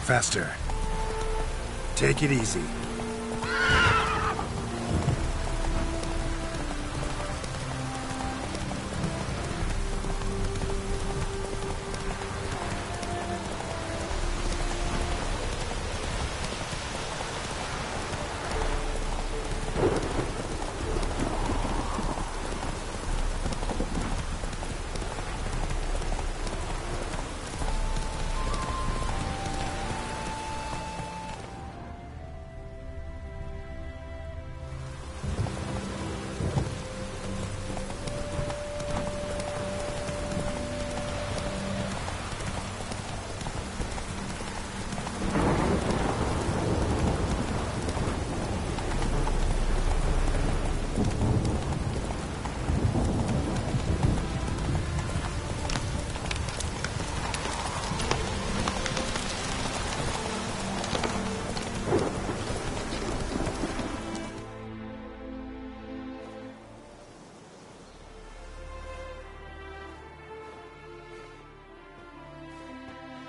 faster. Take it easy.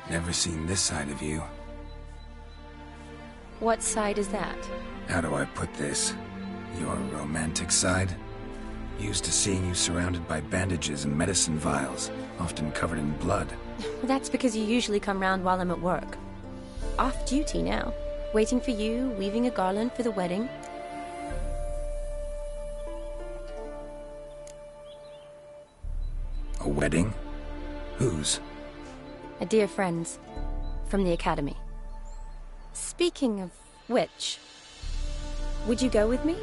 Never seen this side of you. What side is that? How do I put this? Your romantic side? Used to seeing you surrounded by bandages and medicine vials, often covered in blood. That's because you usually come round while I'm at work. Off duty now. Waiting for you, weaving a garland for the wedding. A wedding? Whose? A dear friend's. From the academy. Speaking of which, would you go with me?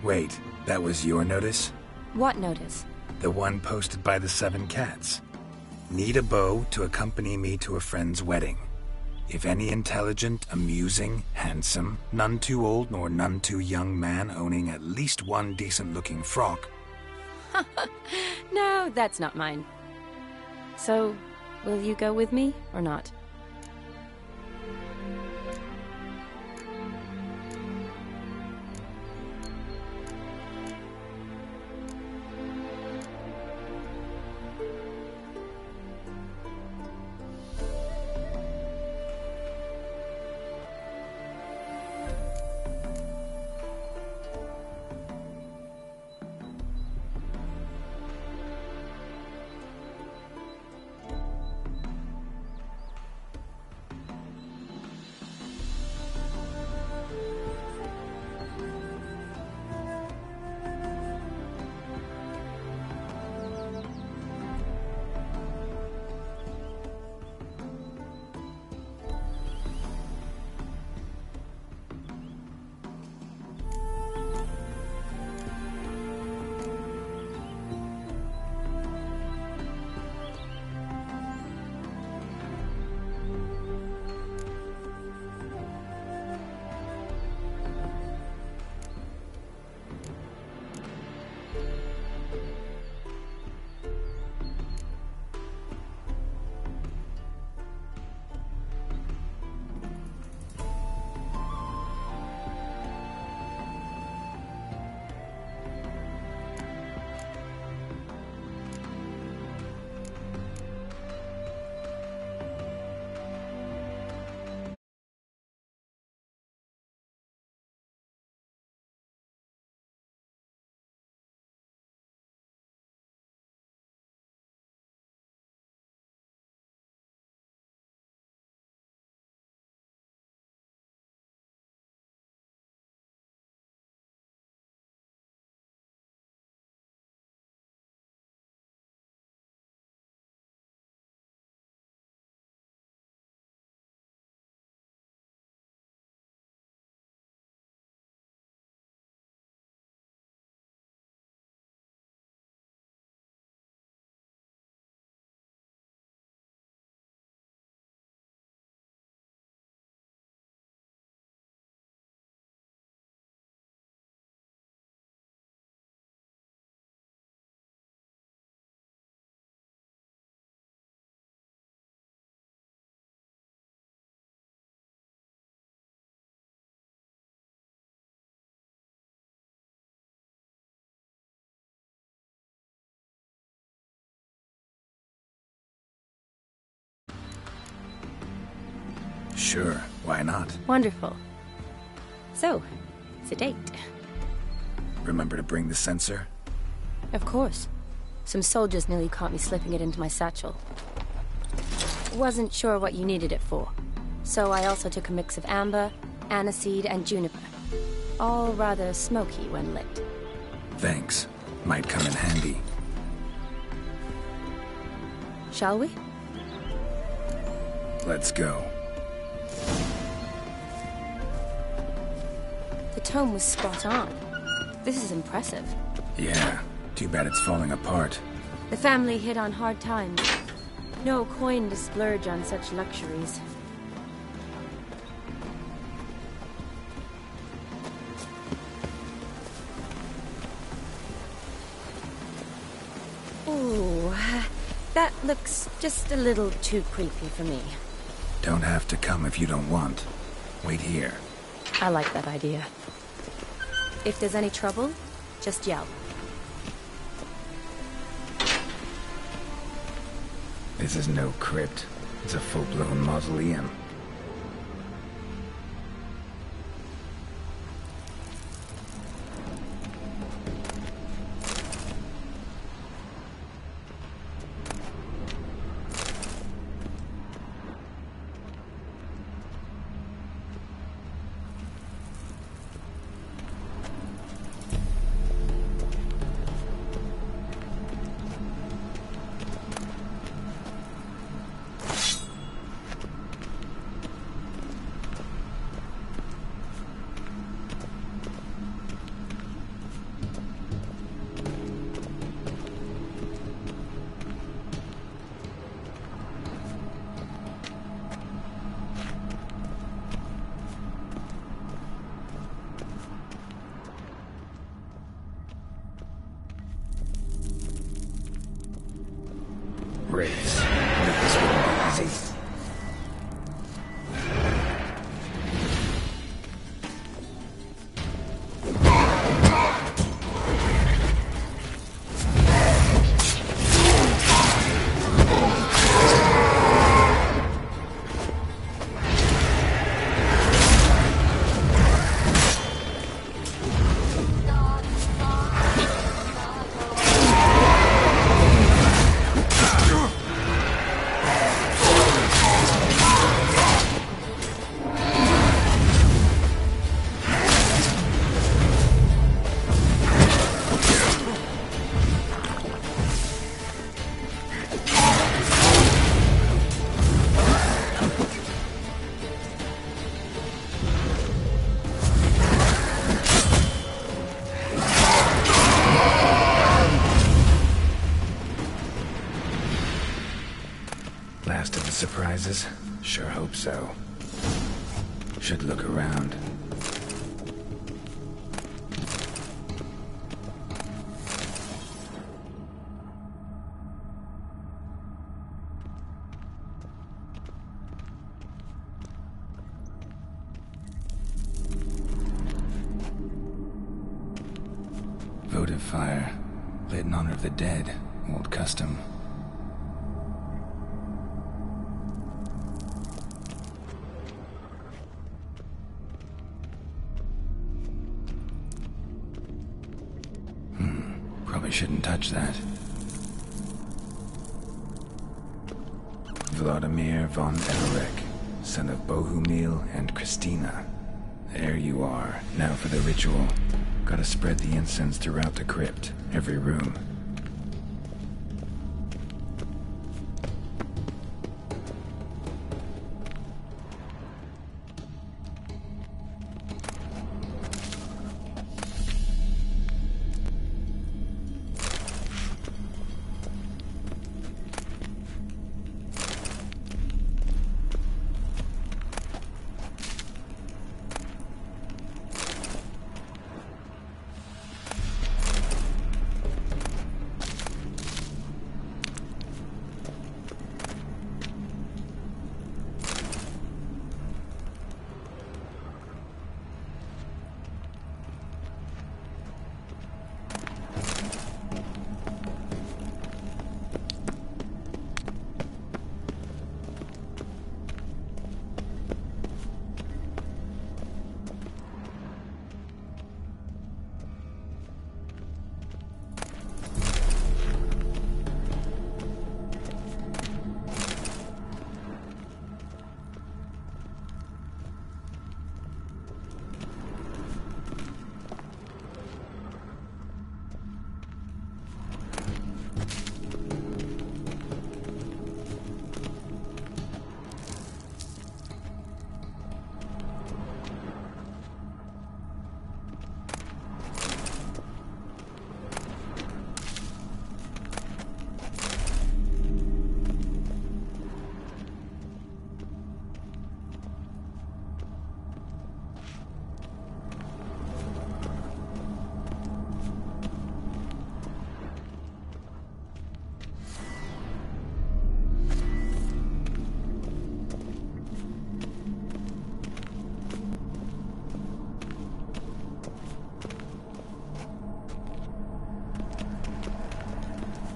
Wait, that was your notice? What notice? The one posted by the 7 Cats. Need a beau to accompany me to a friend's wedding. If any intelligent, amusing, handsome, none too old nor none too young man owning at least one decent-looking frock. No, that's not mine. So, will you go with me, or not? Sure, why not? Wonderful. So, it's a date. Remember to bring the sensor? Of course. Some soldiers nearly caught me slipping it into my satchel. Wasn't sure what you needed it for, so I also took a mix of amber, aniseed, and juniper. All rather smoky when lit. Thanks. Might come in handy. Shall we? Let's go. The tome was spot on. This is impressive. Yeah, too bad it's falling apart. The family hit on hard times. No coin to splurge on such luxuries. Ooh, that looks just a little too creepy for me. Don't have to come if you don't want. Wait here. I like that idea. If there's any trouble, just yell. This is no crypt. It's a full-blown mausoleum. Race. This wouldn't be easy. Last of the surprises? Sure hope so. Should look around. Votive fire. Lit in honor of the dead. Old custom. Probably shouldn't touch that. Vladimir von Everek, son of Bohumil and Christina. There you are. Now for the ritual. Gotta spread the incense throughout the crypt, every room.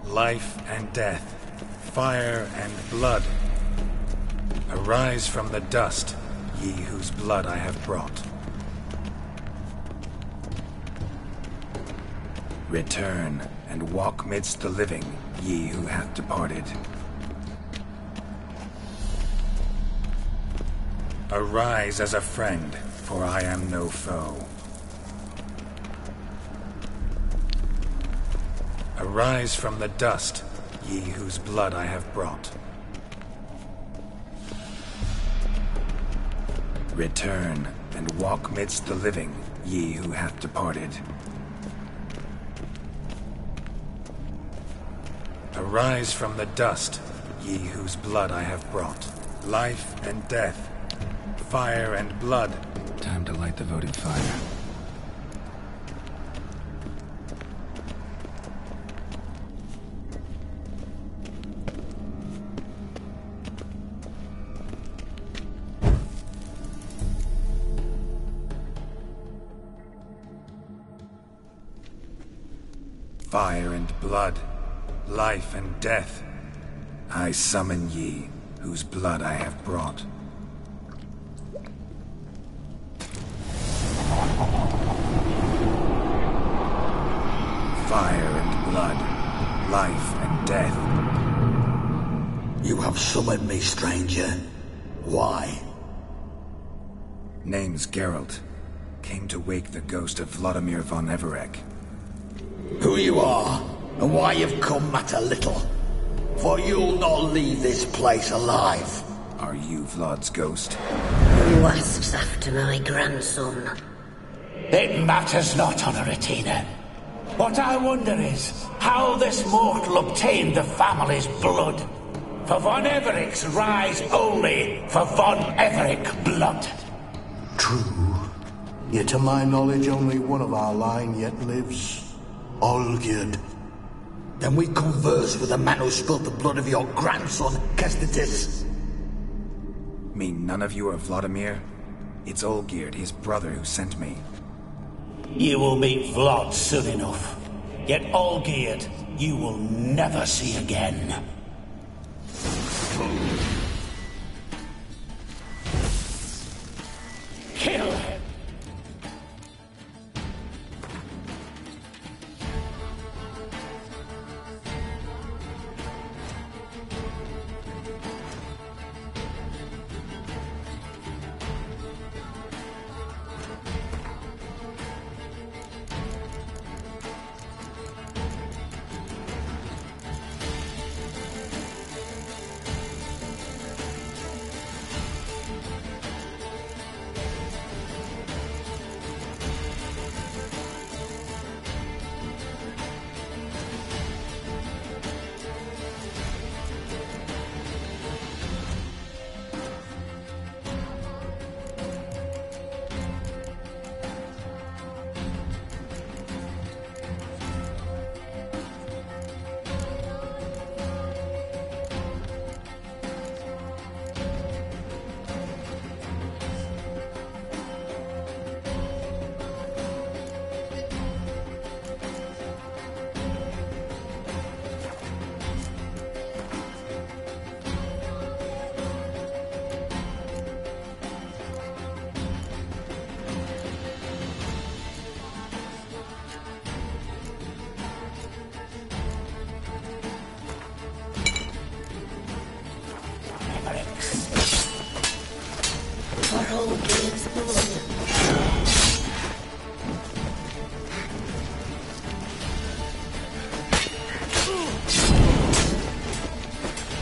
life and death, fire and blood. Arise from the dust, ye whose blood I have brought. Return, and walk midst the living, ye who hath departed. Arise as a friend, for I am no foe. Arise from the dust, ye whose blood I have brought. Return, and walk midst the living, ye who hath departed. Arise from the dust, ye whose blood I have brought. Life and death, fire and blood. Time to light the votive fire. Fire and blood, life and death, I summon ye, whose blood I have brought. Fire and blood, life and death. You have summoned me, stranger. Why? Name's Geralt. Came to wake the ghost of Vladimir von Everec. Who you are, and why you've come matter little. For you'll not leave this place alive. Are you Vlad's ghost? Who asks after my grandson? It matters not, Honoratina. What I wonder is how this mortal obtained the family's blood. For von Everec's rise only for von Everec blood. True. Yet to my knowledge only one of our line yet lives. Olgierd. Then we converse with the man who spilled the blood of your grandson, Kestetis. Mean none of you are Vladimir? It's Olgierd, his brother, who sent me. You will meet Vlad soon enough. Yet Olgierd, you will never see again. Kill him!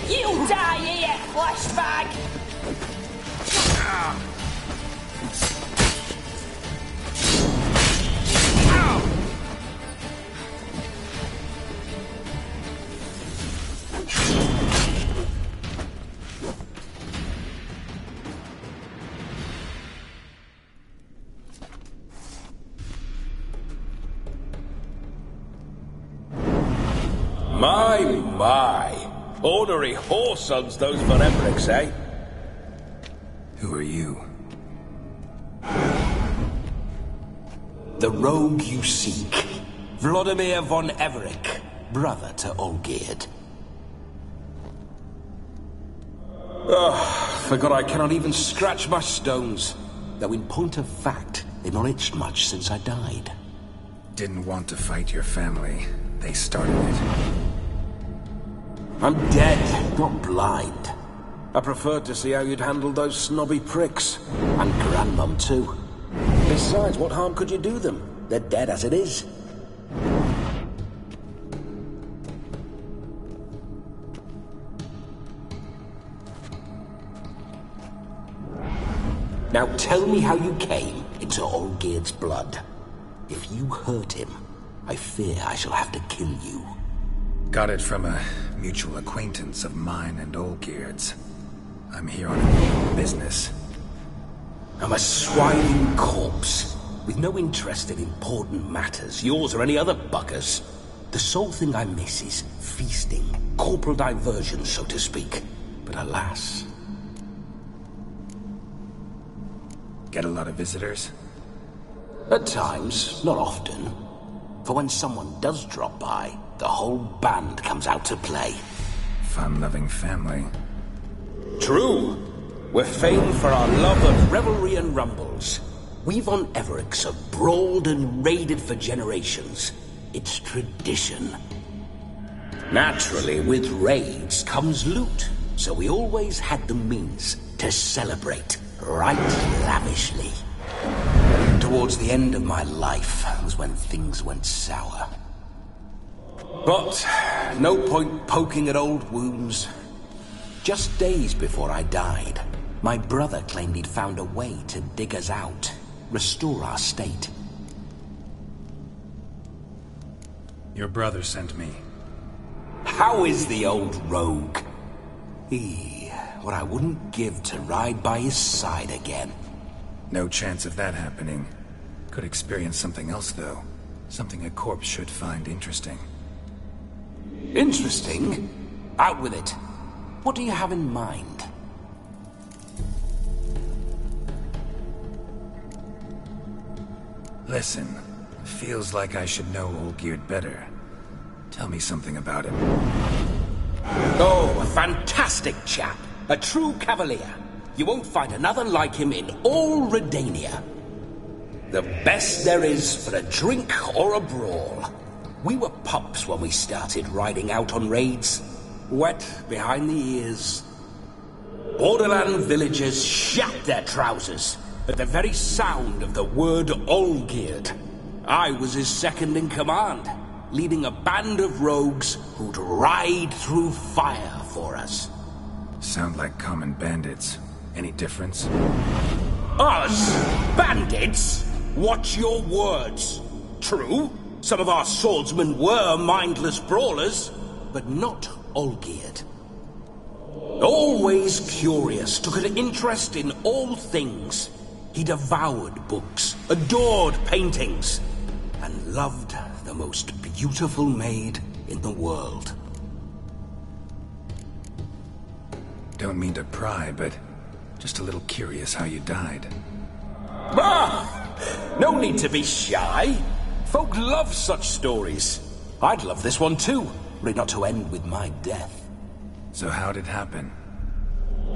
You die here, flashbag! My. Ornery whoresons those von Everecs, eh? Who are you? The rogue you seek. Vladimir von Everec. brother to Olgierd. Forgot I cannot even scratch my stones. Though in point of fact, they've not itched much since I died. Didn't want to fight your family. They started it. I'm dead, not blind. I preferred to see how you'd handle those snobby pricks. And Grandmum, too. Besides, what harm could you do them? They're dead as it is. Now tell me how you came into Olgierd's blood. If you hurt him, I fear I shall have to kill you. Got it from a mutual acquaintance of mine and Olgierd's. I'm here on business. I'm a swining corpse, with no interest in important matters, yours or any other buggers. The sole thing I miss is feasting, corporal diversion, so to speak. But alas... Get a lot of visitors? At times, not often. For when someone does drop by, the whole band comes out to play. Fun-loving family. True. We're famed for our love of revelry and rumbles. We've on Everix have brawled and raided for generations. It's tradition. Naturally, with raids comes loot, so we always had the means to celebrate right lavishly. Towards the end of my life was when things went sour. But no point poking at old wounds. Just days before I died, my brother claimed he'd found a way to dig us out, restore our state. Your brother sent me. How is the old rogue? What I wouldn't give to ride by his side again. No chance of that happening. Could experience something else, though. Something a corpse should find interesting. Interesting? Out with it. What do you have in mind? Listen, feels like I should know Olgierd better. Tell me something about him. Oh, a fantastic chap. A true cavalier. You won't find another like him in all Redania. The best there is for a drink or a brawl. We were pups when we started riding out on raids. Wet behind the ears. Borderland villagers shat their trousers at the very sound of the word Olgierd. I was his second in command, leading a band of rogues who'd ride through fire for us. Sound like common bandits. Any difference? Us? Bandits? Watch your words. True, some of our swordsmen were mindless brawlers, but not Olgierd. Always curious, took an interest in all things. He devoured books, adored paintings, and loved the most beautiful maid in the world. Don't mean to pry, but just a little curious how you died. No need to be shy. Folk love such stories. I'd love this one too, were it not to end with my death. So how'd it happen?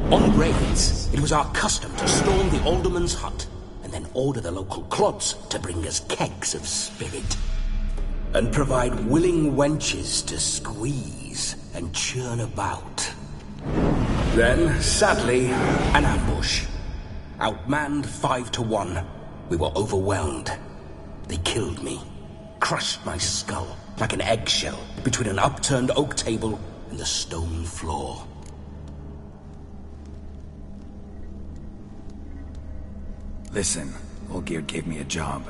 On raids, it was our custom to storm the alderman's hut, and then order the local clods to bring us kegs of spirit. And provide willing wenches to squeeze and churn about. Then, sadly, an ambush. Outmanned 5-1. We were overwhelmed. They killed me. Crushed my skull like an eggshell between an upturned oak table and the stone floor. Listen, Olgierd gave me a job.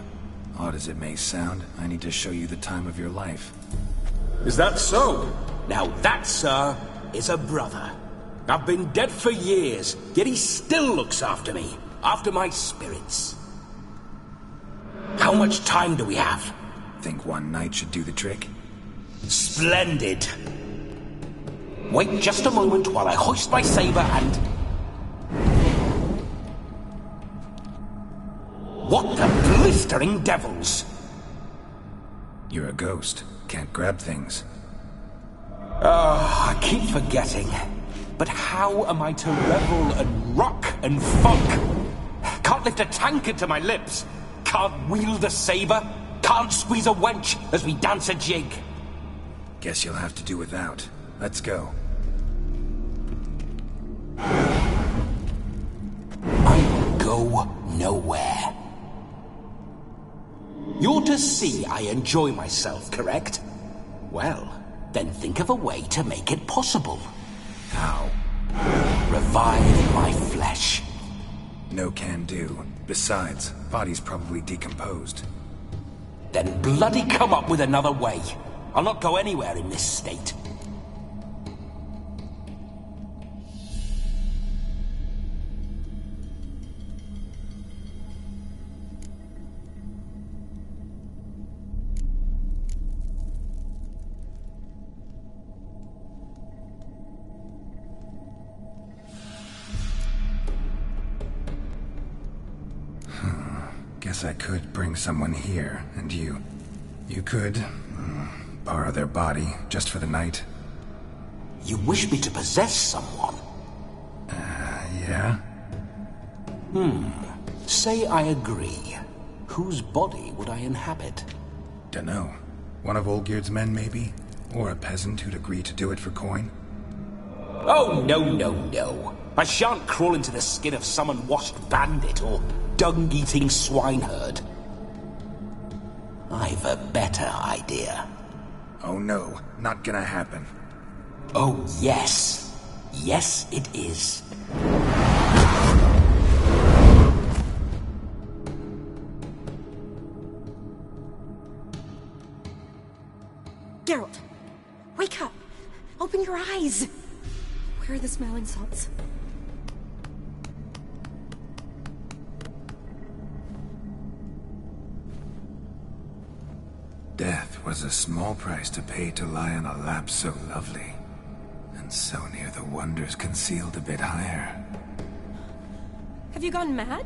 Odd as it may sound, I need to show you the time of your life. Is that so? Now that, sir, is a brother. I've been dead for years, yet he still looks after me, after my spirits. How much time do we have? Think one night should do the trick? Splendid. Wait just a moment while I hoist my saber and... What the blistering devils? You're a ghost. Can't grab things. I keep forgetting. But how am I to revel and rock and funk? Can't lift a tankard to my lips. Can't wield a saber. Can't squeeze a wench as we dance a jig. Guess you'll have to do without. Let's go. I will go nowhere. You're to see I enjoy myself, correct? Well, then think of a way to make it possible. How? Revive my flesh. No can do. Besides, body's probably decomposed. Then bloody come up with another way. I'll not go anywhere in this state. Guess I could bring someone here, and you could borrow their body just for the night. You wish me to possess someone? Yeah? Say I agree. Whose body would I inhabit? Dunno. One of Olgierd's men, maybe? Or a peasant who'd agree to do it for coin? Oh, no. I shan't crawl into the skin of some unwashed bandit or dung-eating swineherd. I've a better idea. Oh no, not gonna happen. Oh, yes. Yes, it is. Geralt, wake up! Open your eyes! Where are the smelling salts? Death was a small price to pay to lie on a lap so lovely, and so near the wonders concealed a bit higher. Have you gone mad?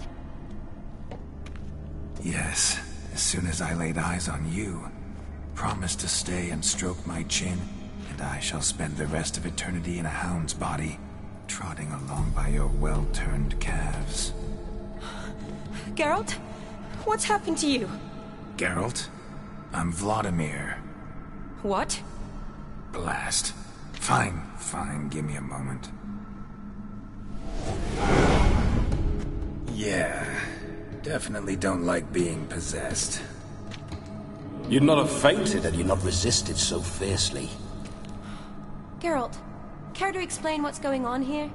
Yes, as soon as I laid eyes on you, promised to stay and stroke my chin, and I shall spend the rest of eternity in a hound's body, trotting along by your well-turned calves. Geralt? What's happened to you? Geralt? I'm Vladimir. What? Blast. Fine, give me a moment. Yeah, definitely don't like being possessed. You'd not have fainted had you not resisted so fiercely. Geralt, care to explain what's going on here?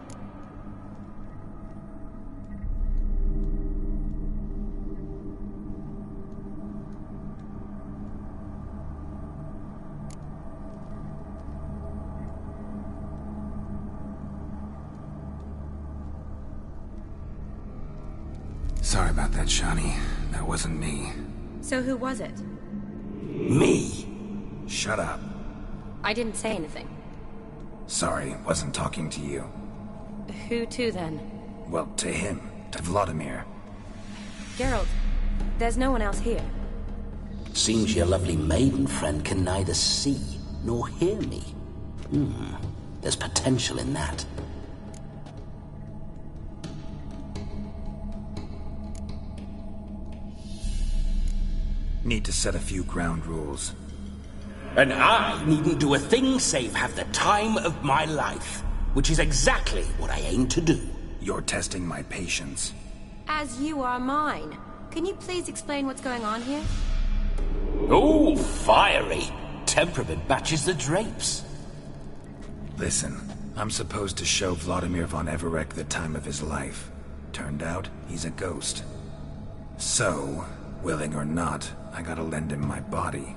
Sorry about that, Shani. That wasn't me. So who was it? Me? Shut up. I didn't say anything. Sorry, wasn't talking to you. Who to, then? Well, to him. To Vladimir. Geralt, there's no one else here. Seems your lovely maiden friend can neither see nor hear me. There's potential in that. Need to set a few ground rules. And I needn't do a thing save have the time of my life, which is exactly what I aim to do. You're testing my patience. As you are mine. Can you please explain what's going on here? Oh, fiery. Temperament matches the drapes. Listen, I'm supposed to show Vladimir von Everec the time of his life. Turned out, he's a ghost. So, willing or not, I gotta lend him my body.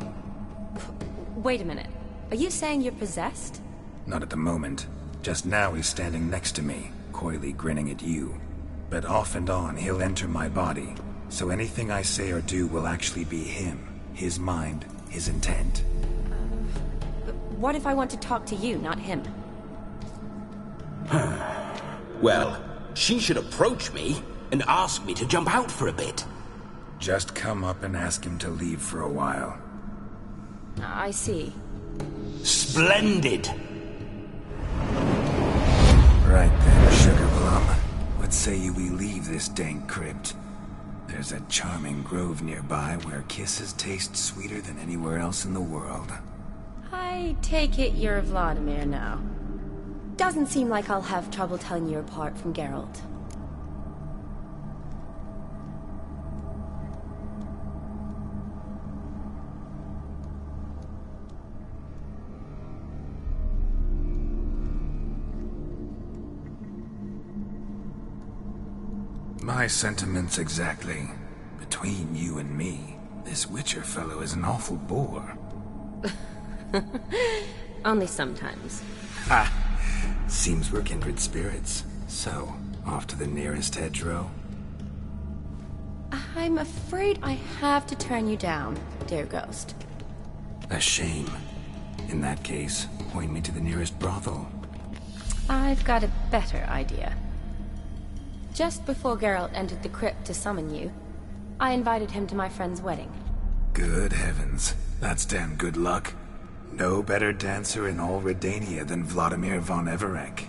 Wait a minute. Are you saying you're possessed? Not at the moment. Just now he's standing next to me, coyly grinning at you. But off and on, he'll enter my body. So anything I say or do will actually be him. His mind, his intent. What if I want to talk to you, not him? Well, she should approach me and ask me to jump out for a bit. Just come up and ask him to leave for a while. I see. Splendid! Right then, Sugar Plum. What say you we leave this dank crypt? There's a charming grove nearby where kisses taste sweeter than anywhere else in the world. I take it you're Vladimir now. Doesn't seem like I'll have trouble telling you apart from Geralt. My sentiments exactly. Between you and me, this Witcher fellow is an awful bore. Only sometimes. Ha! Seems we're kindred spirits. So, off to the nearest hedgerow? I'm afraid I have to turn you down, dear ghost. A shame. In that case, point me to the nearest brothel. I've got a better idea. Just before Geralt entered the crypt to summon you, I invited him to my friend's wedding. Good heavens. That's damn good luck. No better dancer in all Redania than Vladimir von Everec.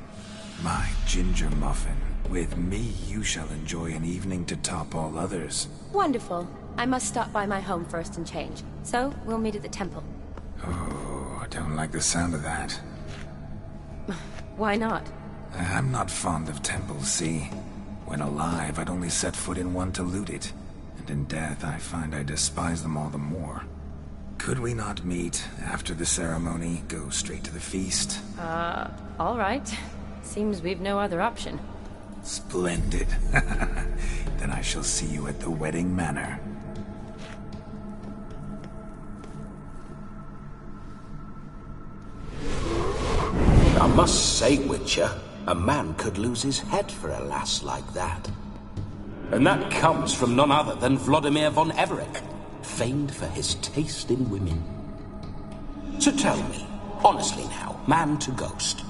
My ginger muffin. With me, you shall enjoy an evening to top all others. Wonderful. I must stop by my home first and change. So, we'll meet at the temple. Oh, I don't like the sound of that. Why not? I'm not fond of temples, see? When alive, I'd only set foot in one to loot it. And in death, I find I despise them all the more. Could we not meet after the ceremony, go straight to the feast? All right. Seems we've no other option. Splendid. Then I shall see you at the wedding manor. I must say, Witcher, a man could lose his head for a lass like that. And that comes from none other than Vladimir von Everec, famed for his taste in women. So tell me, honestly now, man to ghost,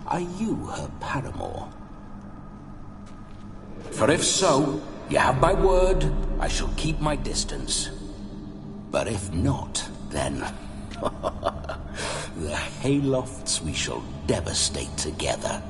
are you her paramour? For if so, you have my word, I shall keep my distance. But if not, then the haylofts we shall devastate together.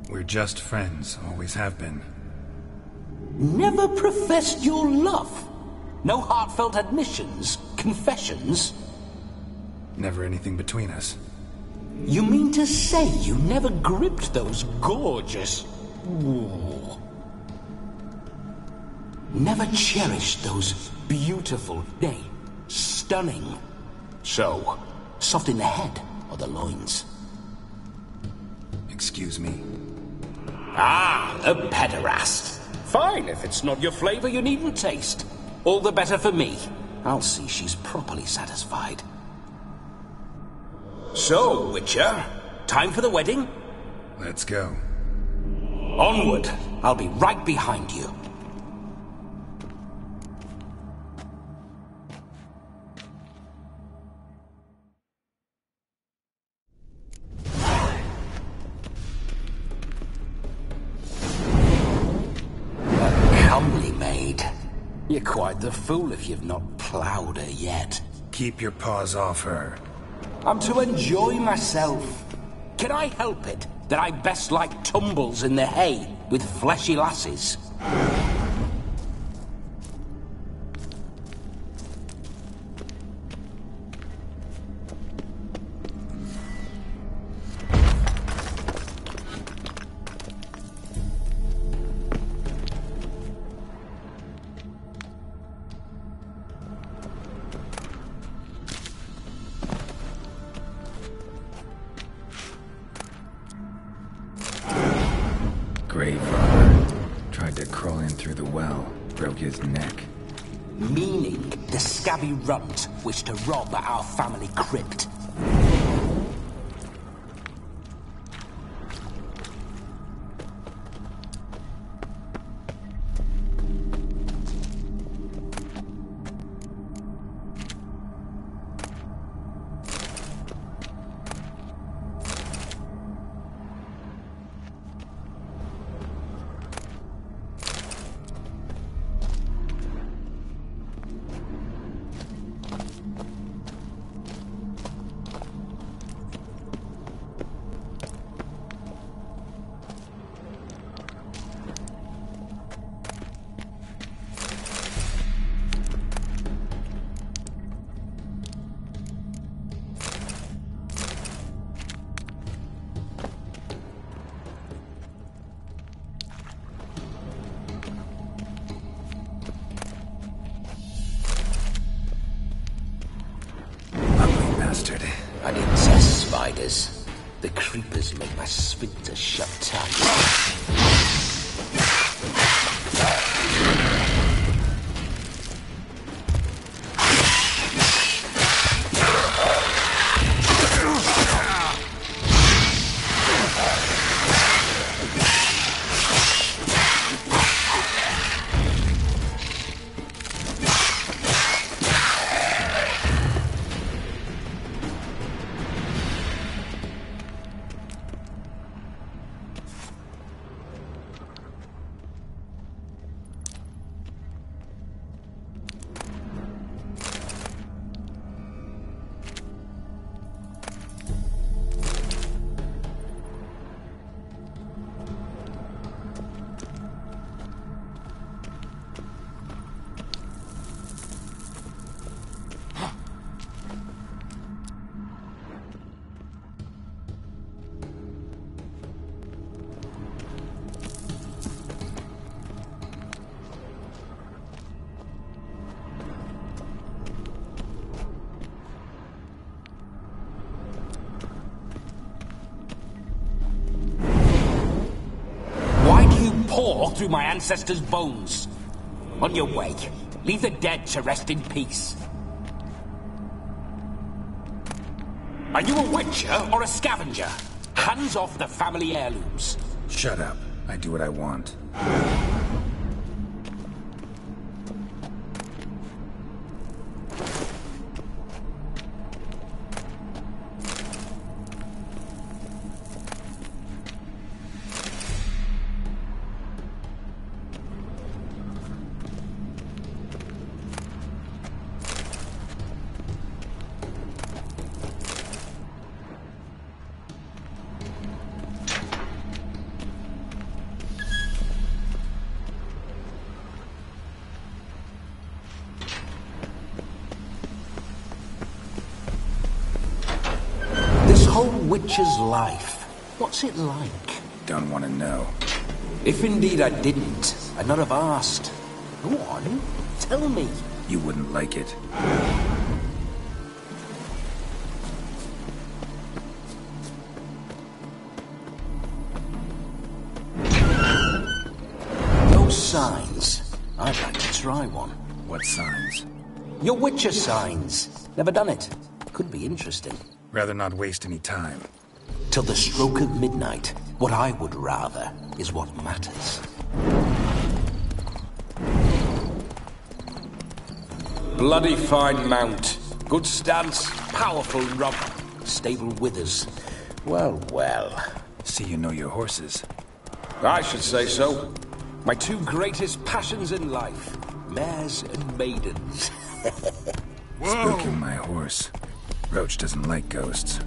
We're just friends, always have been. Never professed your love? No heartfelt admissions, confessions? Never anything between us. You mean to say you never gripped those gorgeous... Ooh. Never cherished those beautiful, nay, stunning... So, soft in the head or the loins? Excuse me? Ah, a pederast. Fine, if it's not your flavor, you needn't taste. All the better for me. I'll see she's properly satisfied. So, Witcher, time for the wedding? Let's go. Onward. I'll be right behind you. You're quite the fool if you've not ploughed her yet. Keep your paws off her. I'm to enjoy myself. Can I help it that I best like tumbles in the hay with fleshy lasses? Grave robber. Tried to crawl in through the well. Broke his neck. Meaning the scabby runt wished to rob our family crypt. I didn't say spiders. The creepers make my sphincter shut tight. Pour through my ancestors' bones. On your way, leave the dead to rest in peace. Are you a witcher or a scavenger? Hands off the family heirlooms. Shut up. I do what I want. Witcher's life. What's it like? Don't want to know. If indeed I didn't, I'd not have asked. Go on, tell me. You wouldn't like it. No signs. I'd like to try one. What signs? Your Witcher signs. Never done it. Could be interesting. Rather not waste any time. Till the stroke of midnight, what I would rather is what matters. Bloody fine mount. Good stance, powerful rump, stable withers. Well, well. See you know your horses. I should say so. My two greatest passions in life. Mares and maidens. Spooking my horse. Roach doesn't like ghosts.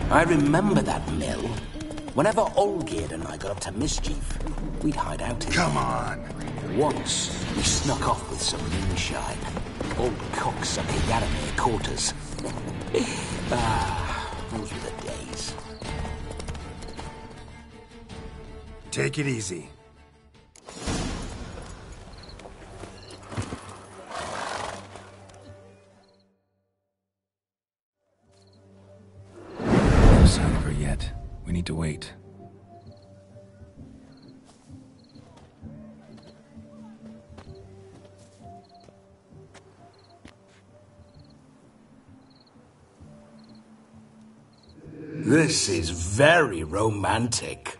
I remember that mill. Whenever Olgierd and I got up to mischief, we'd hide out in Come on. Once, we snuck off with some moonshine. Old cocksucker Yaramir caught us. Those were the days. Take it easy. No sign of her yet. We need to wait. This is very romantic.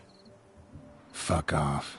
Fuck off.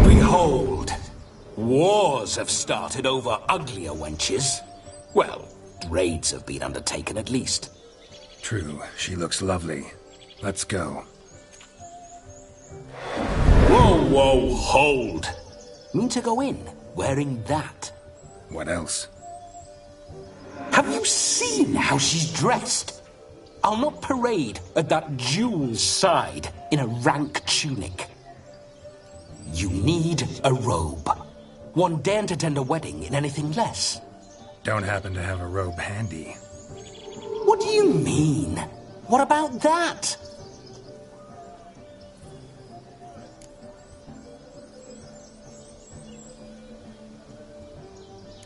Behold, wars have started over uglier wenches. Well, raids have been undertaken at least. True, she looks lovely. Let's go. Whoa, whoa, hold! Mean to go in, wearing that. What else? Have you seen how she's dressed? I'll not parade at that jewel's side in a rank tunic. You need a robe. One daren't attend a wedding in anything less. Don't happen to have a robe handy. What do you mean? What about that?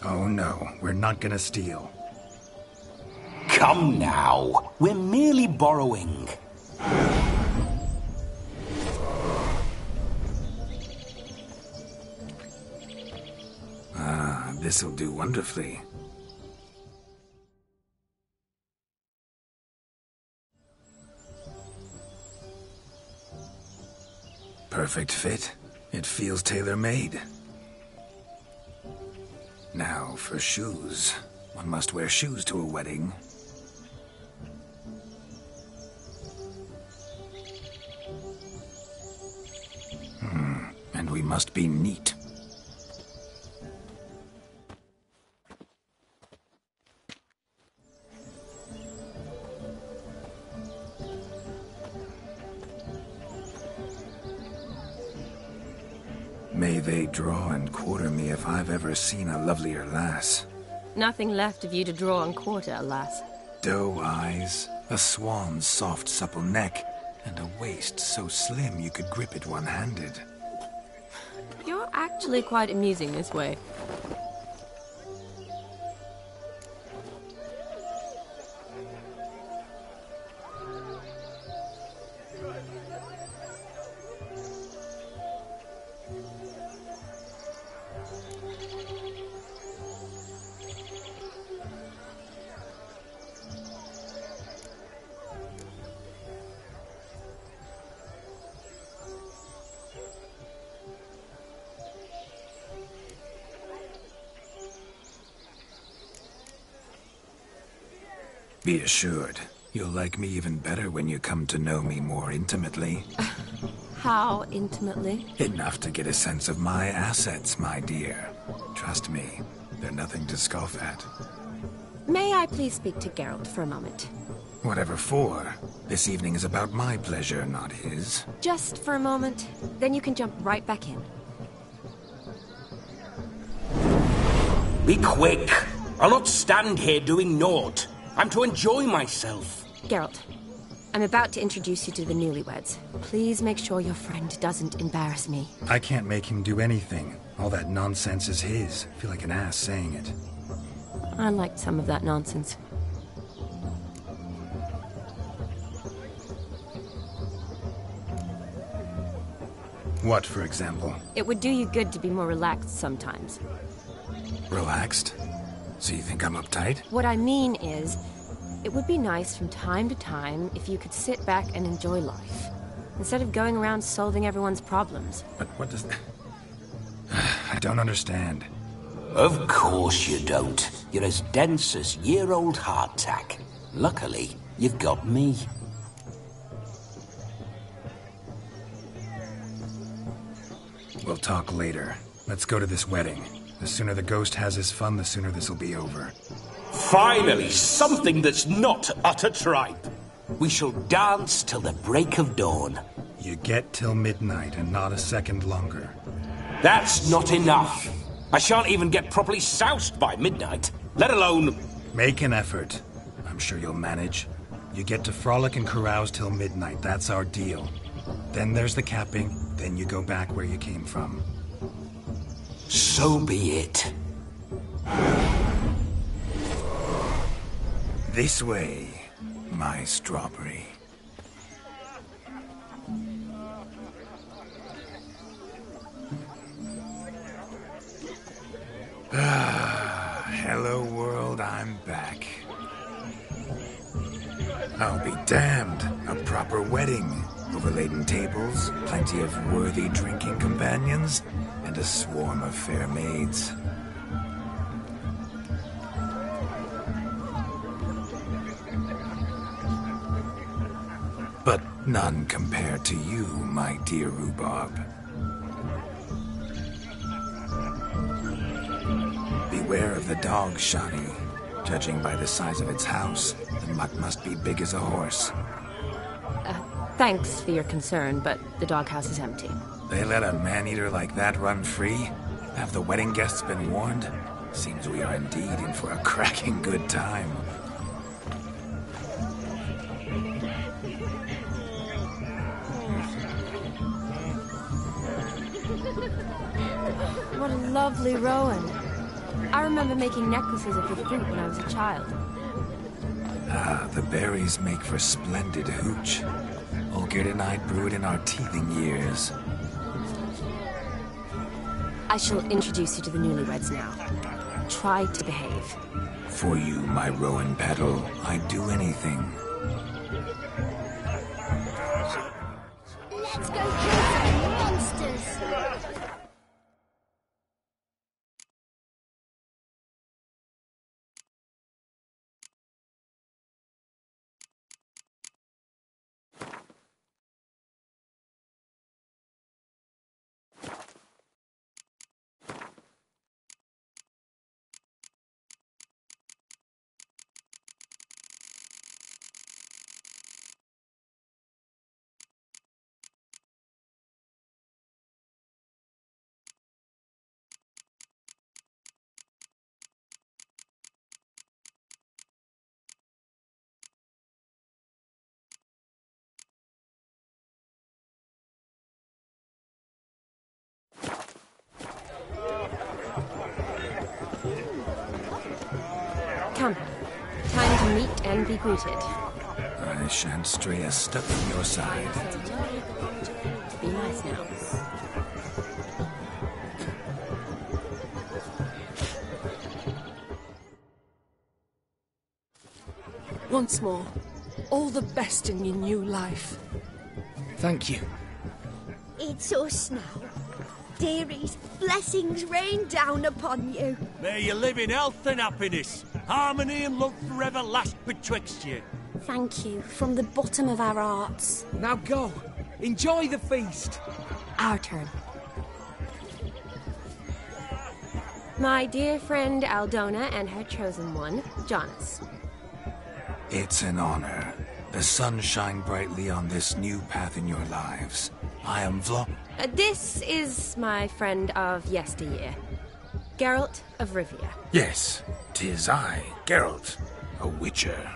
Oh no, we're not gonna steal. Come now, we're merely borrowing. Ah, this'll do wonderfully. Perfect fit. It feels tailor-made. Now for shoes. One must wear shoes to a wedding. And we must be neat. May they draw and quarter me if I've ever seen a lovelier lass. Nothing left of you to draw and quarter, alas. Doe eyes, a swan's soft supple neck, and a waist so slim you could grip it one-handed. You're actually quite amusing this way. Be assured, you'll like me even better when you come to know me more intimately. How intimately? Enough to get a sense of my assets, my dear. Trust me, they're nothing to scoff at. May I please speak to Geralt for a moment? Whatever for. This evening is about my pleasure, not his. Just for a moment, then you can jump right back in. Be quick! I'll not stand here doing naught. I'm to enjoy myself. Geralt, I'm about to introduce you to the newlyweds. Please make sure your friend doesn't embarrass me. I can't make him do anything. All that nonsense is his. I feel like an ass saying it. I liked some of that nonsense. What, for example? It would do you good to be more relaxed sometimes. Relaxed? So you think I'm uptight? What I mean is, it would be nice from time to time if you could sit back and enjoy life, instead of going around solving everyone's problems. But what does... I don't understand. Of course you don't. You're as dense as year-old hardtack. Luckily, you've got me. We'll talk later. Let's go to this wedding. The sooner the ghost has his fun, the sooner this'll be over. Finally, something that's not utter tripe. We shall dance till the break of dawn. You get till midnight and not a second longer. That's not enough. I shan't even get properly soused by midnight, let alone... Make an effort. I'm sure you'll manage. You get to frolic and carouse till midnight. That's our deal. Then there's the capping, then you go back where you came from. So be it. This way, my strawberry. Hello world, I'm back. I'll be damned. A proper wedding. Overladen tables, plenty of worthy drinking companions, and a swarm of fair maids. But none compared to you, my dear rhubarb. Beware of the dog, Shani. Judging by the size of its house, the mutt must be big as a horse. Thanks for your concern, but the doghouse is empty. They let a man-eater like that run free? Have the wedding guests been warned? Seems we are indeed in for a cracking good time. What a lovely rowan. I remember making necklaces of the fruit when I was a child. Ah, the berries make for splendid hooch. Olgerd and I brewed in our teething years. I shall introduce you to the newlyweds now. Try to behave. For you, my rowan petal, I'd do anything. Let's go kill some monsters! Come. Time to meet and be greeted. I shan't stray a step from your side. Be nice now. Once more, all the best in your new life. Thank you. It's us now. Dearies, blessings rain down upon you. May you live in health and happiness. Harmony and love forever last betwixt you. Thank you, from the bottom of our hearts. Now go. Enjoy the feast. Our turn. My dear friend Aldona and her chosen one, Jonas. It's an honor. The sun shine brightly on this new path in your lives. I am This is my friend of yesteryear, Geralt of Rivia. Yes, 'tis I, Geralt, a witcher.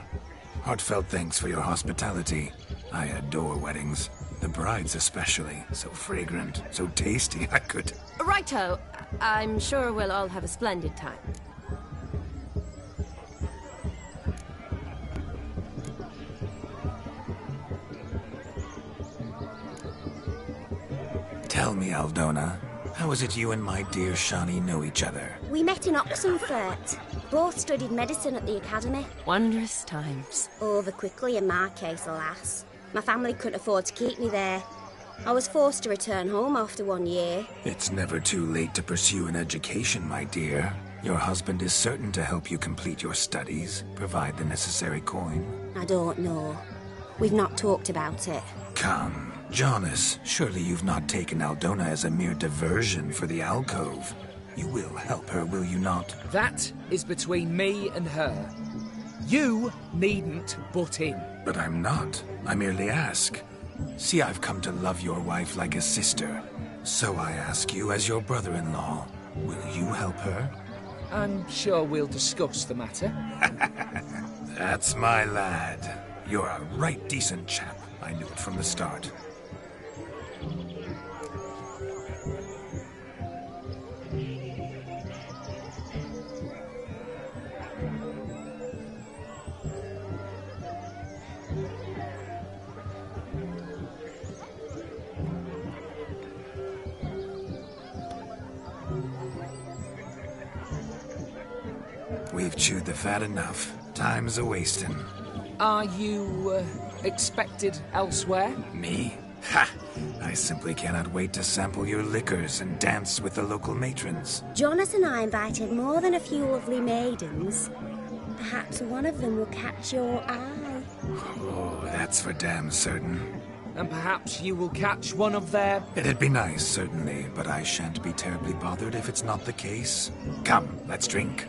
Heartfelt thanks for your hospitality. I adore weddings. The brides especially. So fragrant, so tasty, I could... Righto. I'm sure we'll all have a splendid time. Tell me, Aldona, how is it you and my dear Shani know each other? We met in Oxenfurt. Both studied medicine at the academy. Wondrous times. Over quickly in my case, alas. My family couldn't afford to keep me there. I was forced to return home after 1 year. It's never too late to pursue an education, my dear. Your husband is certain to help you complete your studies, provide the necessary coin. I don't know. We've not talked about it. Come. Jonas, surely you've not taken Aldona as a mere diversion for the alcove. You will help her, will you not? That is between me and her. You needn't butt in. But I'm not. I merely ask. See, I've come to love your wife like a sister. So I ask you as your brother-in-law, will you help her? I'm sure we'll discuss the matter. That's my lad. You're a right decent chap. I knew it from the start. We've chewed the fat enough. Time's a-wasting. Are you, expected elsewhere? Me? Ha! I simply cannot wait to sample your liquors and dance with the local matrons. Jonas and I invited more than a few lovely maidens. Perhaps one of them will catch your eye. Oh, that's for damn certain. And perhaps you will catch one of their... It'd be nice, certainly, but I shan't be terribly bothered if it's not the case. Come, let's drink.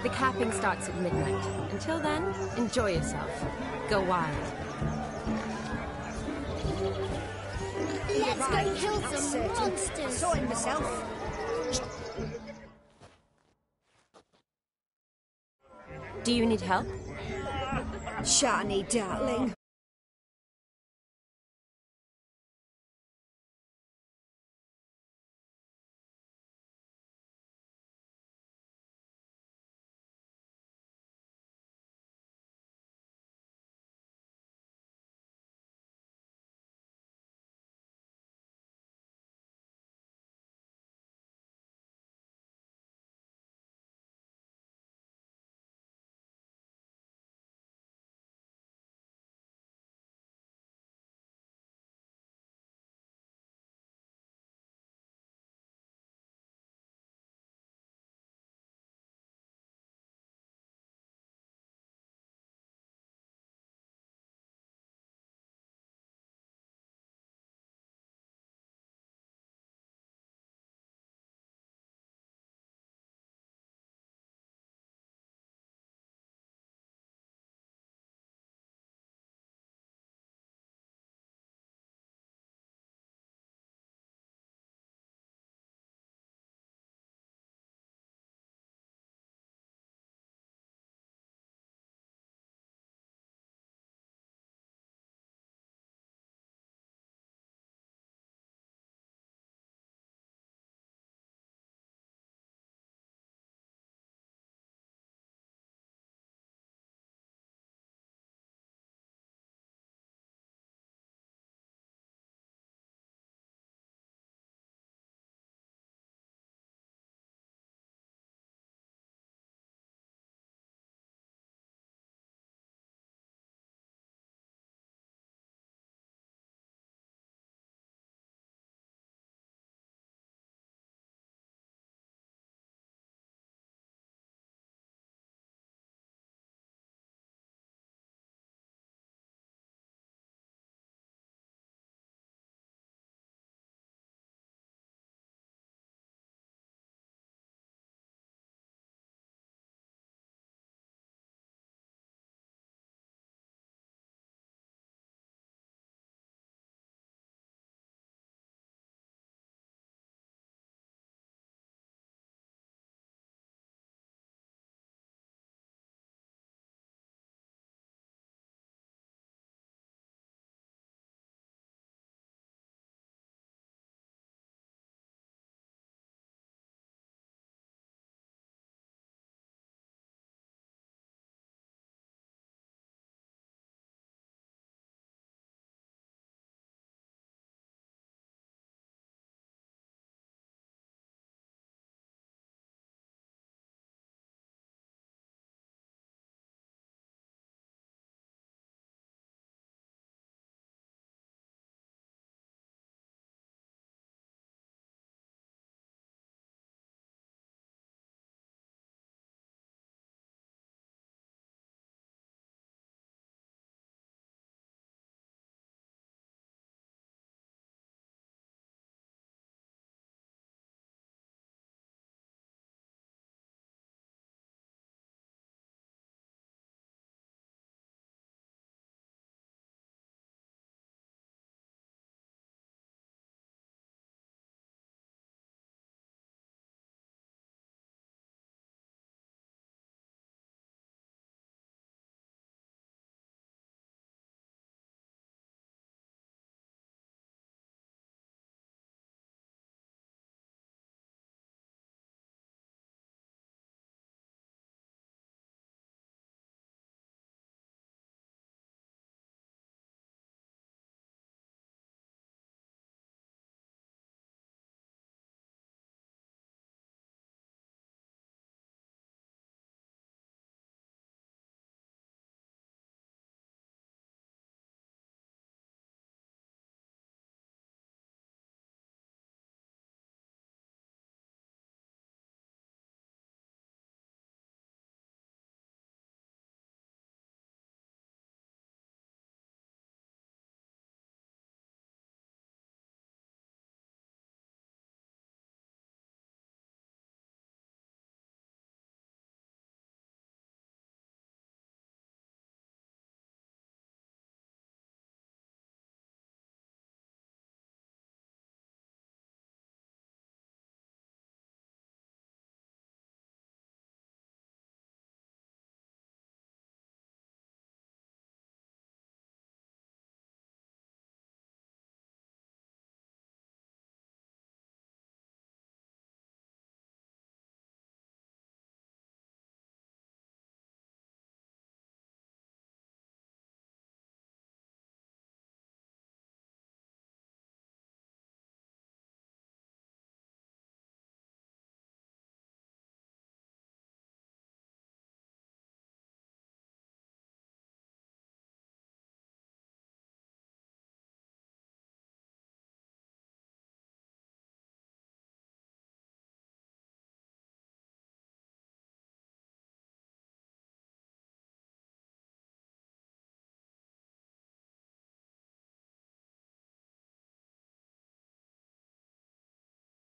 The capping starts at midnight. Until then, enjoy yourself. Go wild. Let's go kill some monsters. I saw it myself. Do you need help? Shani, darling.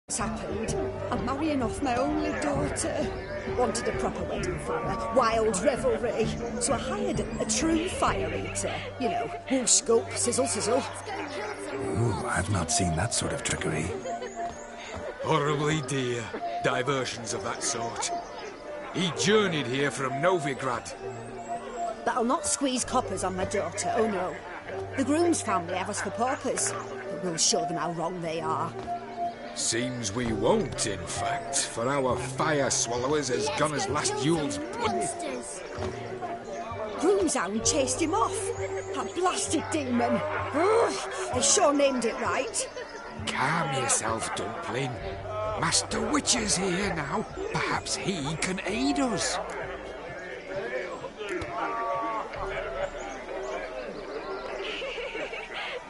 What's happened? I'm marrying off my only daughter. Wanted a proper wedding for her, wild revelry. So I hired a true fire eater. You know, whoosh, scope, sizzle, sizzle. Ooh, I've not seen that sort of trickery. Horribly dear diversions of that sort. He journeyed here from Novigrad. But I'll not squeeze coppers on my daughter, oh no. The groom's family have us for paupers, but we'll show them how wrong they are. Seems we won't, in fact, for our fire swallowers has gone as last Yule's pudding. Groom's hound chased him off. That blasted demon. Ugh, they sure named it right. Calm yourself, Dumpling. Master Witcher's here now. Perhaps he can aid us.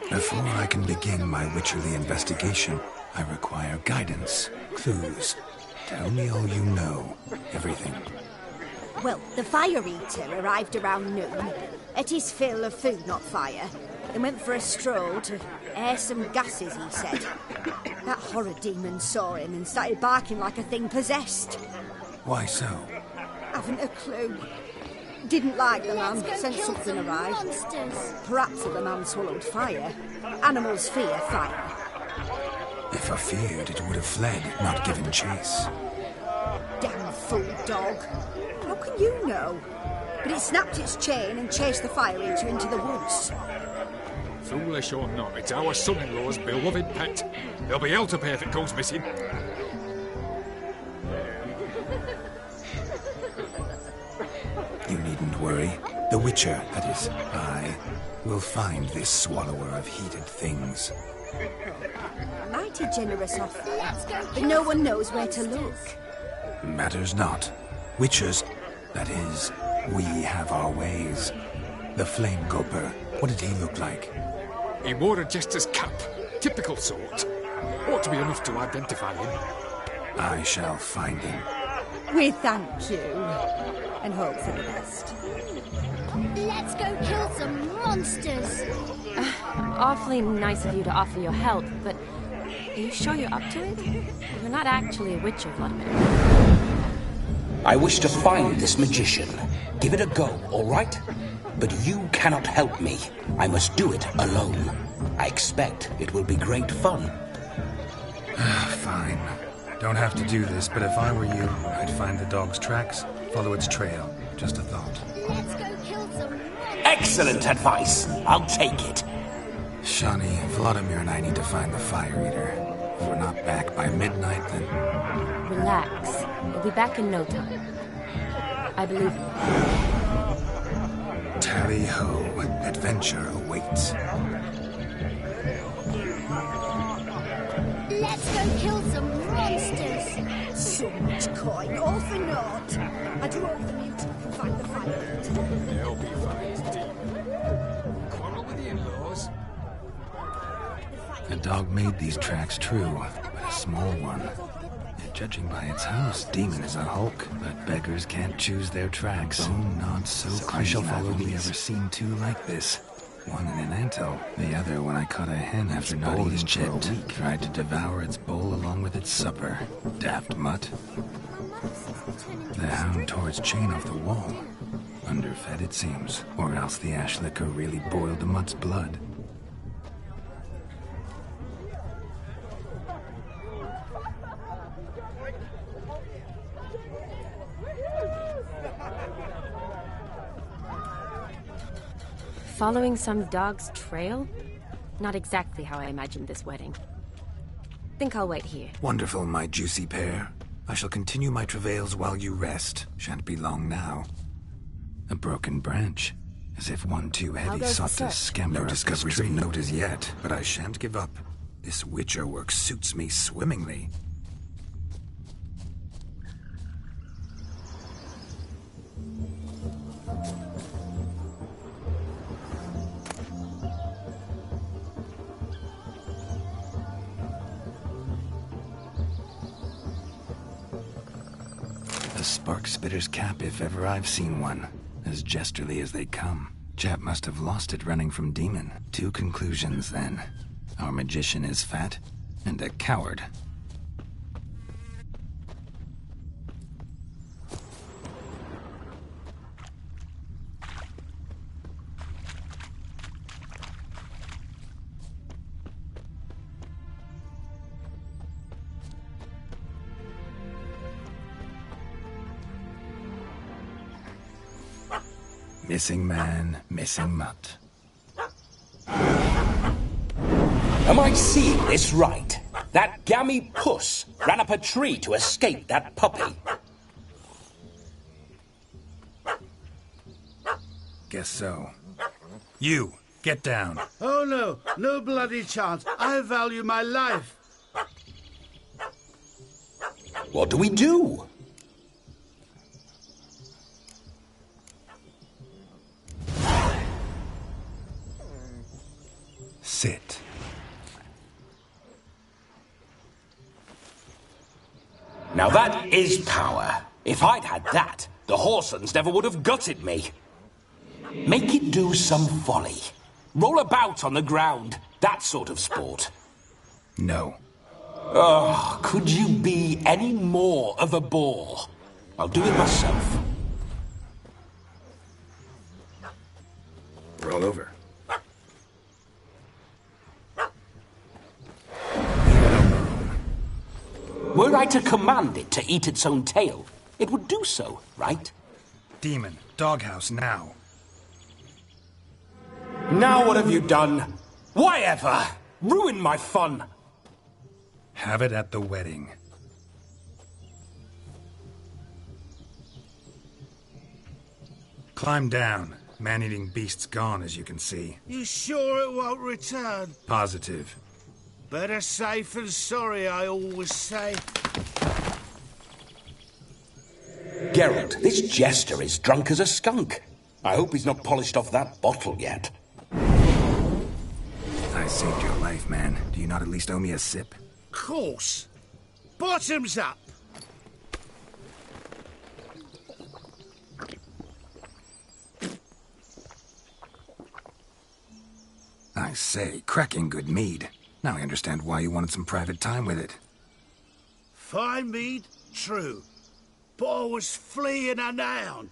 Before I can begin my witcherly investigation, I require guidance, clues. Tell me all you know. Everything. Well, the fire eater arrived around noon. Ate his fill of food, not fire. Then went for a stroll to air some gases, he said. That horror demon saw him and started barking like a thing possessed. Why so? Haven't a clue. Didn't like the man, sensed something arrived. Perhaps if the man swallowed fire. Animals fear fire. If I feared, it would have fled, not given chase. Damn fool dog. How can you know? But it snapped its chain and chased the fire eater into the woods. Foolish or not, it's our son-in-law's beloved pet. There'll be hell to pay if it goes missing. You needn't worry. The Witcher, that is, I, will find this swallower of heated things. Mighty generous offer, but no one knows where to look. Matters not. Witchers, that is, we have our ways. The Flame Goper, what did he look like? He wore a jester's cap. Typical sort. Ought to be enough to identify him. I shall find him. We thank you. And hope for the best. Let's go kill some monsters. Awfully nice of you to offer your help, but are you sure you're up to it? You're not actually a witcher, Vladimir. I wish to find this magician. Give it a go, all right? But you cannot help me. I must do it alone. I expect it will be great fun. Fine. Don't have to do this, but if I were you, I'd find the dog's tracks, follow its trail. Just a thought. Let's go kill some monsters. Excellent advice. I'll take it. Shani, Vladimir and I need to find the fire eater. If we're not back by midnight, then... Relax. We'll be back in no time. I believe you. Tally-ho. Adventure awaits. Let's go kill some monsters. So much coin, all for naught. I drove the mutant can find the fire eater. They'll be fine, Steve. Quarrel with the in-laws. The dog made these tracks true, but a small one. Judging by its house, Demon is a hulk, but beggars can't choose their tracks. Oh, not so I shall follow these. Ever seen two like this? One in an anthill, the other when I caught a hen after not eating for a week. Tried to devour its bowl along with its supper. Daft mutt. The hound tore its chain off the wall. Underfed, it seems. Or else the ash liquor really boiled the mutt's blood. Following some dog's trail? Not exactly how I imagined this wedding. Think I'll wait here. Wonderful, my juicy pair. I shall continue my travails while you rest. Shan't be long now. A broken branch. As if one too heavy sought to scamper. No discoveries of note as yet, but I shan't give up. This Witcher work suits me swimmingly. A spark spitter's cap if ever I've seen one. As jesterly as they come. Chap must have lost it running from Demon. Two conclusions then. Our magician is fat, and a coward. Missing man, missing mutt. Am I seeing this right? That gammy puss ran up a tree to escape that puppy. Guess so. You, get down. Oh no, no bloody chance. I value my life. What do we do? Sit. Now that is power. If I'd had that, the Horsons never would have gutted me. Make it do some folly. Roll about on the ground. That sort of sport. No. Oh, could you be any more of a bore? I'll do it myself. Roll over. Were I to command it to eat its own tail, it would do so, right? Demon, doghouse now. Now what have you done? Why ever? Ruin my fun. Have it at the wedding. Climb down. Man-eating beast's gone, as you can see. You sure it won't return? Positive. Better safe than sorry, I always say. Geralt, this jester is drunk as a skunk. I hope he's not polished off that bottle yet. I saved your life, man. Do you not at least owe me a sip? Course. Bottoms up. I say, cracking good mead. Now I understand why you wanted some private time with it. Fine mead, true. But I was fleeing an hound.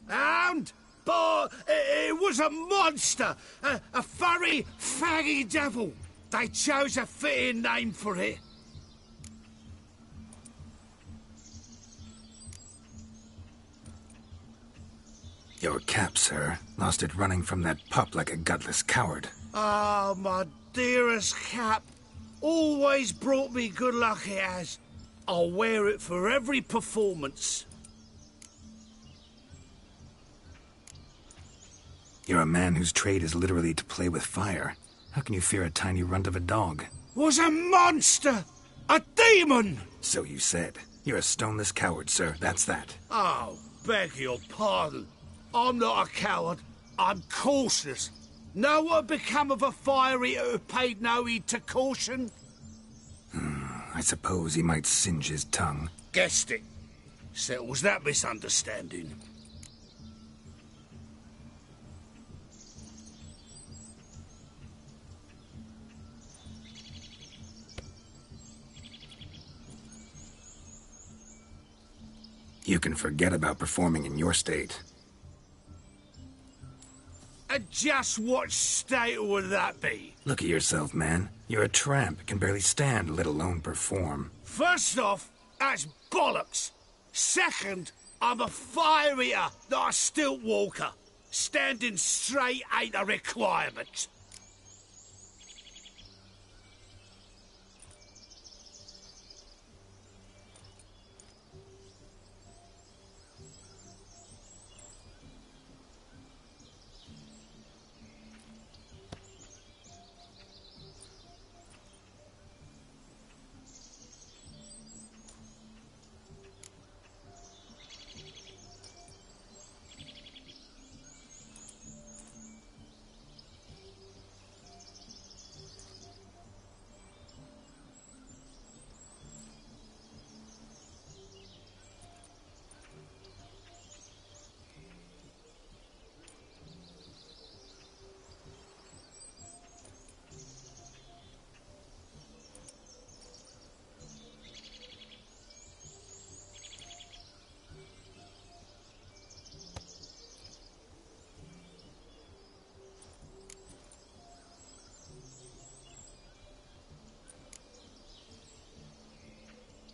Hound? But it was a monster. A furry, faggy devil. They chose a fitting name for it. Your cap, sir. Lost it running from that pup like a gutless coward. Ah, my dearest cap. Always brought me good luck it has. I'll wear it for every performance. You're a man whose trade is literally to play with fire. How can you fear a tiny runt of a dog? Was a monster! A demon! So you said. You're a stoneless coward, sir. That's that. Oh, beg your pardon. I'm not a coward. I'm cautious. Know what had become of a fire eater who paid no heed to caution? I suppose he might singe his tongue. Guessed it. Settles that misunderstanding. You can forget about performing in your state. And just what state would that be? Look at yourself, man. You're a tramp, can barely stand, let alone perform. First off, that's bollocks. Second, I'm a fire eater, not a stilt walker. Standing straight ain't a requirement.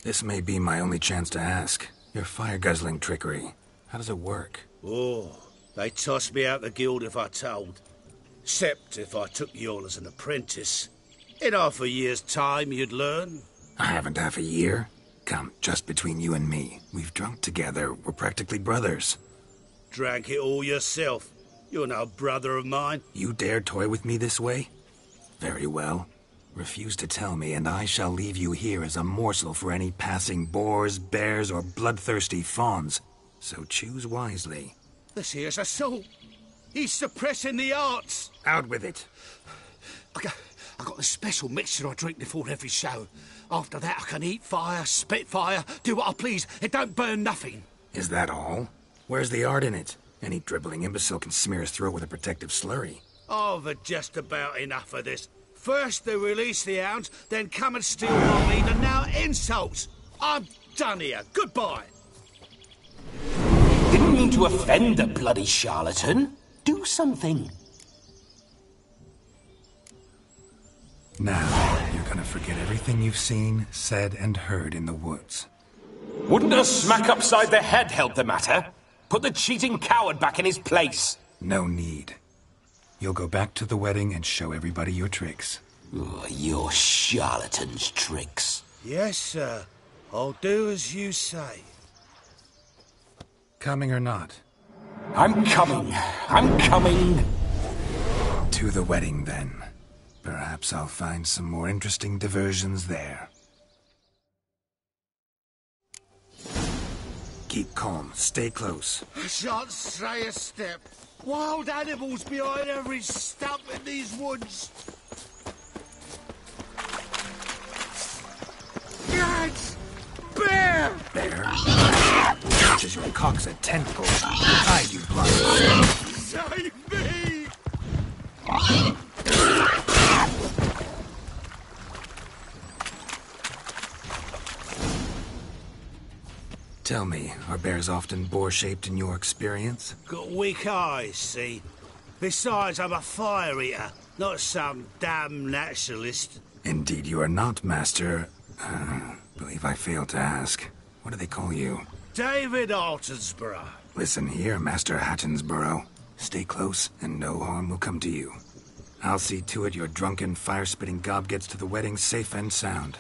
This may be my only chance to ask. Your fire-guzzling trickery. How does it work? Oh, They'd toss me out the guild if I told. Except if I took you on as an apprentice. In half a year's time, you'd learn. I haven't half a year. Come, just between you and me. We've drunk together. We're practically brothers. Drank it all yourself. You're no brother of mine. You dare toy with me this way? Very well. Refuse to tell me, and I shall leave you here as a morsel for any passing boars, bears, or bloodthirsty fawns. So choose wisely. This here's assault. He's suppressing the arts. Out with it. I got a special mixture I drink before every show. After that, I can eat fire, spit fire, do what I please. It don't burn nothing. Is that all? Where's the art in it? Any dribbling imbecile can smear his throat with a protective slurry. I've had just about enough of this. First they release the hounds, then come and steal my meat, and now insults. I'm done here. Goodbye. Didn't mean to offend the bloody charlatan. Do something. Now, you're gonna forget everything you've seen, said, and heard in the woods. Wouldn't a smack upside the head help the matter? Put the cheating coward back in his place. No need. You'll go back to the wedding and show everybody your tricks. Oh, your charlatan's tricks. Yes, sir. I'll do as you say. Coming or not? I'm coming. I'm coming. To the wedding, then. Perhaps I'll find some more interesting diversions there. Keep calm. Stay close. I shan't stray a step. Wild animals behind every stump in these woods. Yikes! Bear! Bear? Touches your cock's a tentacle. Hide, you blind. Save me! Tell me, are bears often boar-shaped in your experience? Got weak eyes, see? Besides, I'm a fire eater, not some damn naturalist. Indeed you are not, Master. Believe I failed to ask. What do they call you? David Altonsborough. Listen here, Master Hattonsborough. Stay close, and no harm will come to you. I'll see to it your drunken, fire-spitting gob gets to the wedding safe and sound.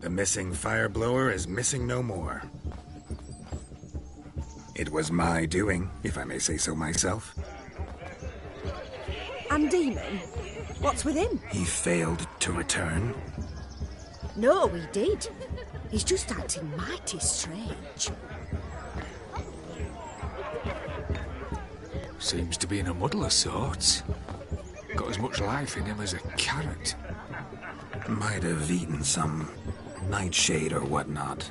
The missing fire blower is missing no more. It was my doing, if I may say so myself. And Demon? What's with him? He failed to return. No, he did. He's just acting mighty strange. Seems to be in a muddle of sorts. Got as much life in him as a carrot. Might have eaten some nightshade or whatnot.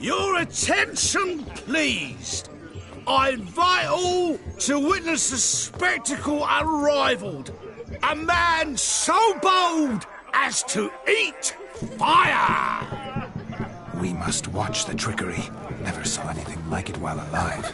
Your attention, please. I invite all to witness a spectacle unrivaled. A man so bold as to eat fire! We must watch the trickery. Never saw anything like it while alive.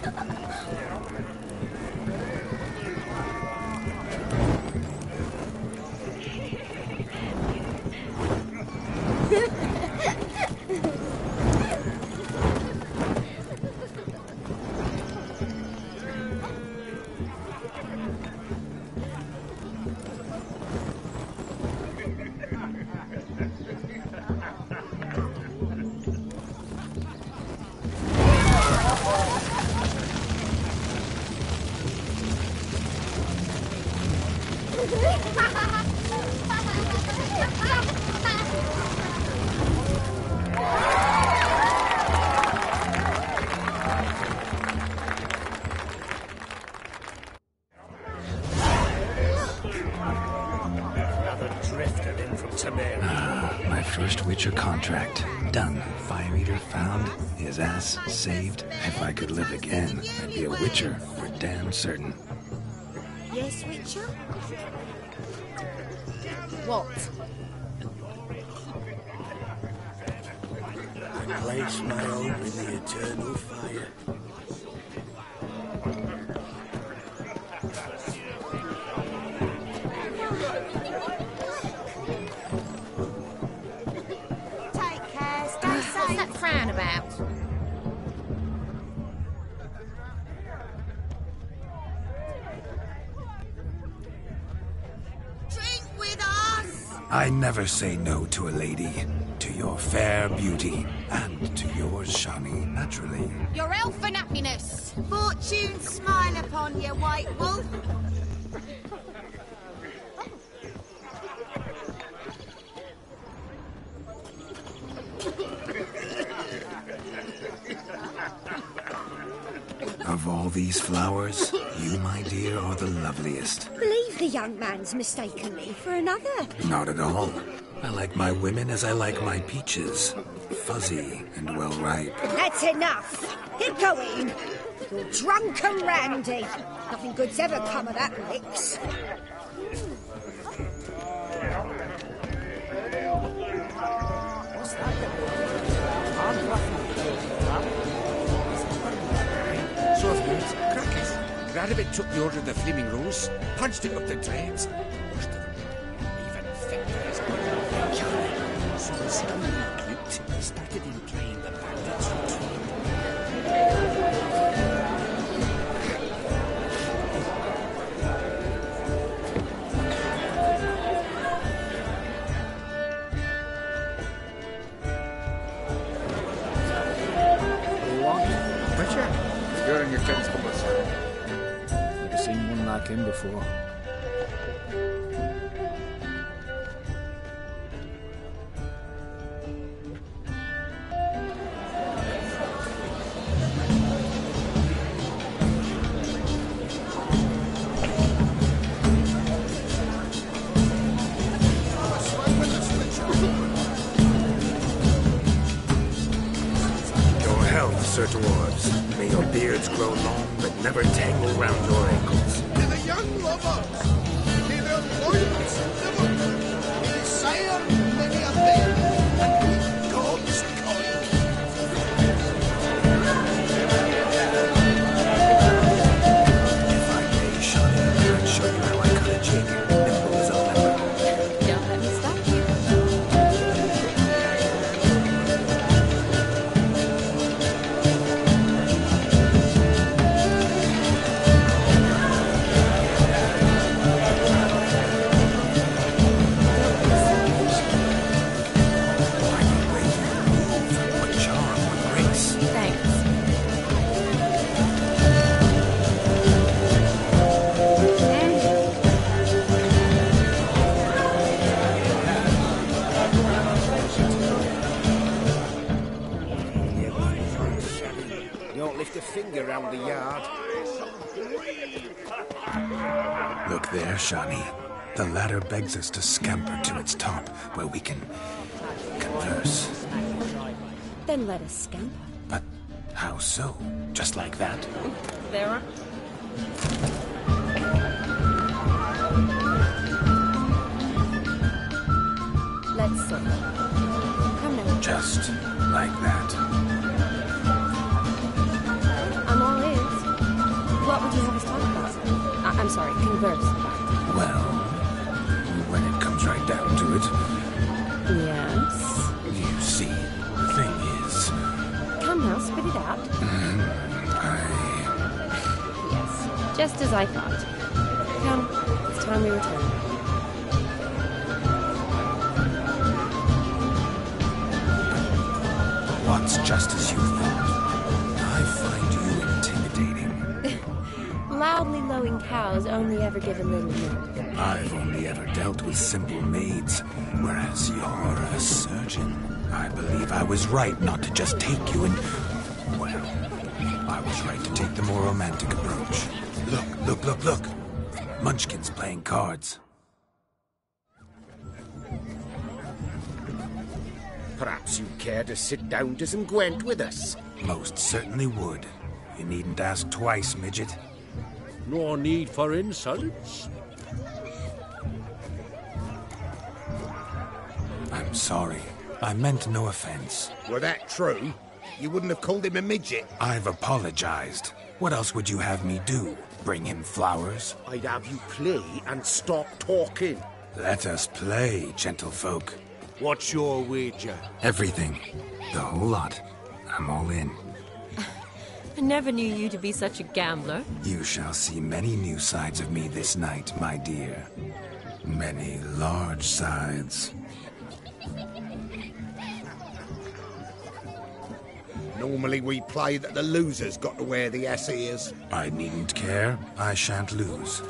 My first Witcher contract. Done. Fire Eater found. His ass saved. If I could live again, I'd be a Witcher for damn certain. Yes, Witcher? What? I place my hope in the eternal fire. I never say no to a lady. To your fair beauty, and to yours, Shani, naturally. Your elfin happiness. Fortune smile upon you, White Wolf. Of all these flowers, you, my dear, are the loveliest. Believe the young man's mistaken me for another. Not at all. I like my women as I like my peaches. Fuzzy and well ripe. That's enough. Get going. You're drunk and randy. Nothing good's ever come of that mix. Radovid took the order of the Flaming Rose, punched it up the drains, washed it, even fingers. So the scheme recruit started implying the bandits What? Richard, you're in your kids' cupboards. Never seen one like him before. Sir Dwarves, may your beards grow long, but never tangle round your ankles. To the young lovers, may their loins never may they sire many a babe, and meet God's coin. If I may, Shani, I'd show you how I cut a jig, nimble as a leopard. Don't let me stop you. Don't lift a finger round the yard. Look there, Shani. The ladder begs us to scamper to its top, where we can converse. Then let us scamper. But how so? Just like that? There are... Let's see. Come now. Just like that. I'm all ears. What would you have us talk about? I'm sorry, converse about. Well, when it comes right down to it, Yes? you see, the thing is... Come now, spit it out. Yes, just as I thought. Come, it's time we return. What's just as you thought? I find you intimidating. Loudly lowing cows only ever give a little milk. I've only ever dealt with simple maids, whereas you're a surgeon. I believe I was right not to just take you and... Well, I was right to take the more romantic approach. Look. Munchkin's playing cards. Perhaps you'd care to sit down to some Gwent with us. Most certainly would. You needn't ask twice, midget. No need for insults. I'm sorry. I meant no offense. Were that true, you wouldn't have called him a midget. I've apologized. What else would you have me do? Bring him flowers? I'd have you play and stop talking. Let us play, gentlefolk. What's your wager? Everything. The whole lot. I'm all in. I never knew you to be such a gambler. You shall see many new sides of me this night, my dear. Many large sides. Normally we play that the loser's got to wear the ass ears. I needn't care. I shan't lose.